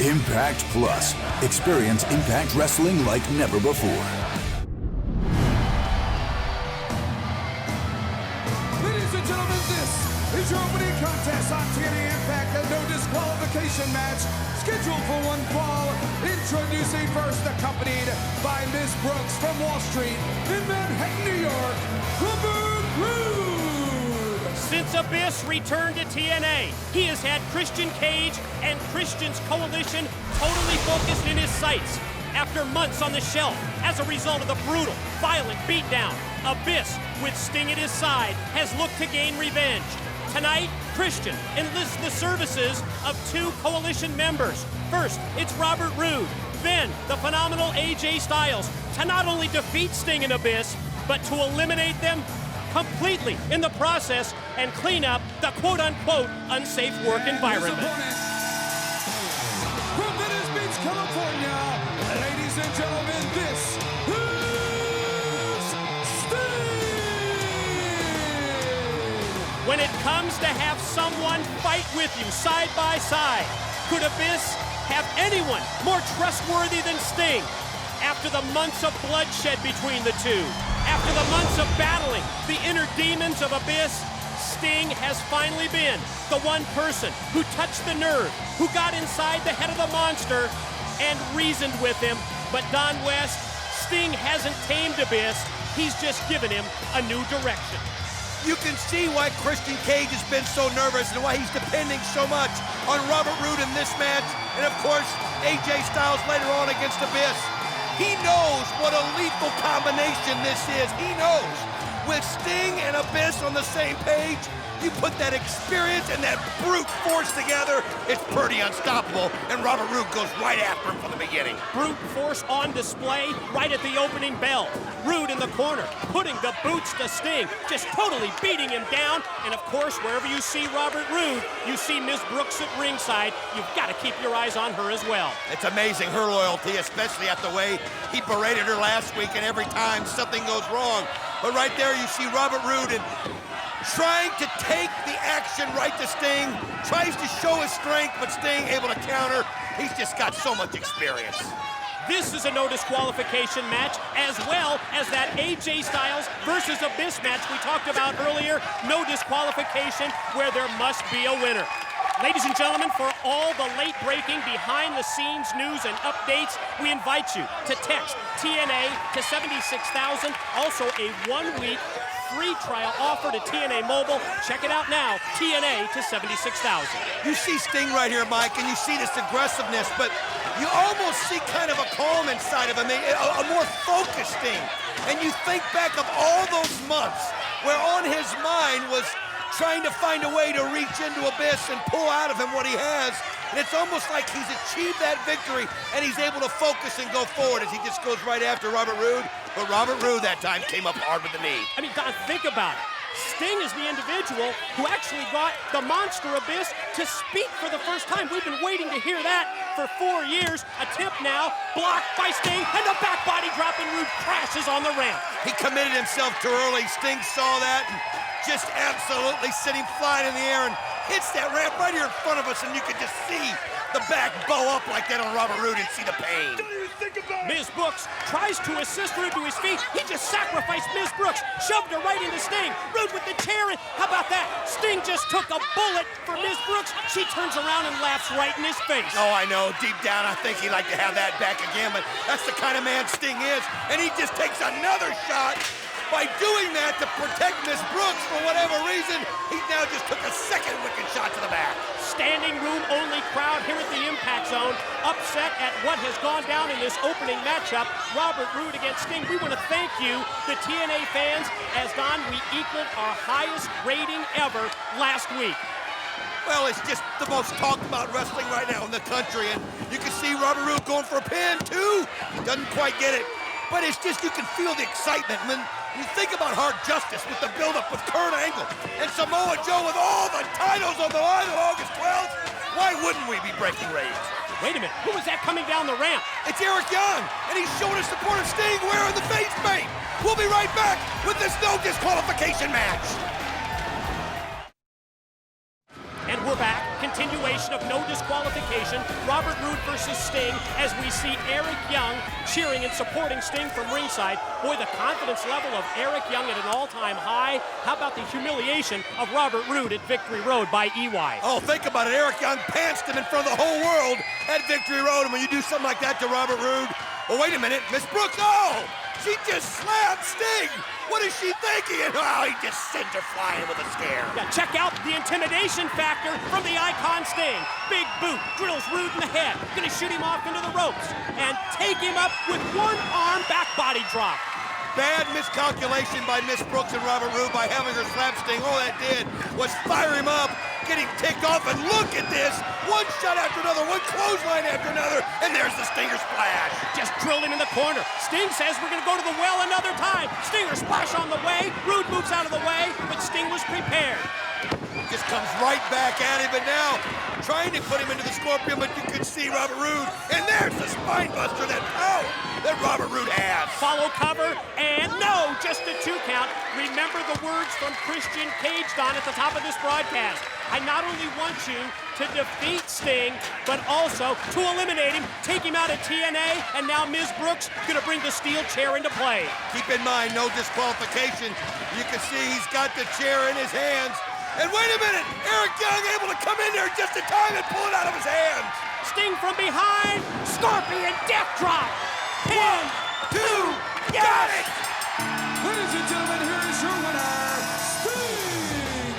Impact Plus. Experience Impact Wrestling like never before. Ladies and gentlemen, this is your opening contest on TNA Impact, a no disqualification match scheduled for one fall. Introducing first, accompanied by Ms. Brooks from Wall Street in Manhattan, New York, Robert Roode. Since Abyss returned to TNA, he has had Christian Cage and Christian's coalition totally focused in his sights. After months on the shelf, as a result of the brutal, violent beatdown, Abyss, with Sting at his side, has looked to gain revenge. Tonight, Christian enlists the services of two coalition members. First, it's Robert Roode, then the phenomenal AJ Styles, to not only defeat Sting and Abyss, but to eliminate them completely in the process and clean up the quote-unquote unsafe work environment. From Venice Beach, California, ladies and gentlemen, this is Sting! When it comes to have someone fight with you side by side, could Abyss have anyone more trustworthy than Sting? After the months of bloodshed between the two, after the months of battling the inner demons of Abyss, Sting has finally been the one person who touched the nerve, who got inside the head of the monster and reasoned with him. But Don West, Sting hasn't tamed Abyss, he's just given him a new direction. You can see why Christian Cage has been so nervous and why he's depending so much on Robert Roode in this match, and of course, AJ Styles later on against Abyss. He knows what a lethal combination this is. He knows. With Sting and Abyss on the same page, you put that experience and that brute force together, it's pretty unstoppable, and Robert Roode goes right after him from the beginning. Brute force on display right at the opening bell. Roode in the corner, putting the boots to Sting, just totally beating him down. And of course, wherever you see Robert Roode, you see Ms. Brooks at ringside. You've got to keep your eyes on her as well. It's amazing, her loyalty, especially after the way he berated her last week, and every time something goes wrong. But right there, you see Robert Roode and trying to take the action right to Sting, tries to show his strength, but Sting able to counter. He's just got so much experience. This is a no disqualification match, as well as that AJ Styles versus Abyss match we talked about earlier. No disqualification where there must be a winner. Ladies and gentlemen, for all the late-breaking, behind-the-scenes news and updates, we invite you to text TNA to 76,000. Also, a one-week free trial offer to TNA Mobile. Check it out now, TNA to 76,000. You see Sting right here, Mike, and you see this aggressiveness, but you almost see kind of a calm inside of him, a more focused Sting. And you think back of all those months where on his mind was trying to find a way to reach into Abyss and pull out of him what he has. And it's almost like he's achieved that victory and he's able to focus and go forward as he just goes right after Robert Roode. But Robert Roode that time came up hard with the knee. I mean, Don, think about it. Sting is the individual who actually got the monster Abyss to speak for the first time. We've been waiting to hear that for 4 years. Attempt now, blocked by Sting, and the back body drop, and Roode crashes on the ramp. He committed himself too early. Sting saw that and just absolutely sent him flying in the air and hits that ramp right here in front of us, and you can just see the back bow up like that on Robert Roode and see the pain. Ms. Brooks tries to assist Roode to his feet. He just sacrificed Ms. Brooks, shoved her right into Sting. Roode with the chair, and how about that? Sting just took a bullet for Ms. Brooks. She turns around and laughs right in his face. Oh, I know. Deep down, I think he'd like to have that back again, but that's the kind of man Sting is, and he just takes another shot. By doing that to protect Miss Brooks for whatever reason, he now just took a second wicked shot to the back. Standing room only crowd here at the Impact Zone, upset at what has gone down in this opening matchup. Robert Roode against Sting. We want to thank you, the TNA fans, as Don, we equaled our highest rating ever last week. Well, it's just the most talked about wrestling right now in the country, and you can see Robert Roode going for a pin too. Doesn't quite get it, but it's just you can feel the excitement. When you think about Hard Justice with the build-up with Kurt Angle and Samoa Joe with all the titles on the line on August 12th, why wouldn't we be breaking ratings? Wait a minute, who was that coming down the ramp? It's Eric Young, and he's showing his support of Sting wearing the face paint. We'll be right back with this no disqualification match. And we're back, continuation stipulation of no disqualification, Robert Roode versus Sting, as we see Eric Young cheering and supporting Sting from ringside. Boy, the confidence level of Eric Young at an all-time high. How about the humiliation of Robert Roode at Victory Road by EY? Oh, think about it. Eric Young pantsed him in front of the whole world at Victory Road. And when you do something like that to Robert Roode, oh, wait a minute, Miss Brooks, oh! She just slammed Sting! What is she thinking? And oh, he just sends her flying with a scare. Yeah, check out the intimidation factor from the icon Sting. Big boot, drills Roode in the head, gonna shoot him off into the ropes, and take him up with one arm back body drop. Bad miscalculation by Miss Brooks and Robert Roode by having her slap Sting. All that did was fire him up, get him ticked off, and look at this. One shot after another, one clothesline after another, and there's the Stinger splash. Just drilled him in the corner. Sting says we're gonna go to the well another time. Stinger splash on the way. Roode moves out of the way, but Sting was prepared. Just comes right back at him, but now trying to put him into the Scorpion, but you can see Robert Roode, and there's the spine buster, that power that Robert Roode has. Follow cover, and no, just a 2 count. Remember the words from Christian Cage, Don, at the top of this broadcast. I not only want you to defeat Sting, but also to eliminate him, take him out of TNA, and now Ms. Brooks gonna bring the steel chair into play. Keep in mind, no disqualification. You can see he's got the chair in his hands. And wait a minute, Eric Young able to come in there just in time and pull it out of his hands. Sting from behind, Scorpion death drop. 1, 2, got it! Ladies and gentlemen, here is your winner, Sting!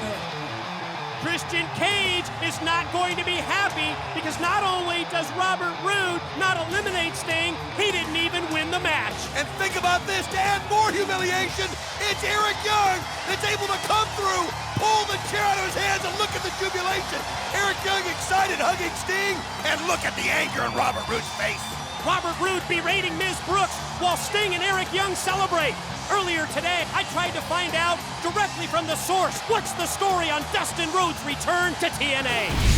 Christian Cage is not going to be happy because not only does Robert Roode not eliminate Sting, he didn't even win the match. And think about this, to add more humiliation, it's Eric Young that's able to come through, pull the chair out of his hands, and look at the jubilation. Eric Young excited, hugging Sting, and look at the anger in Robert Roode's face. Robert Roode berating Ms. Brooks while Sting and Eric Young celebrate. Earlier today, I tried to find out directly from the source what's the story on Dustin Rhodes' return to TNA.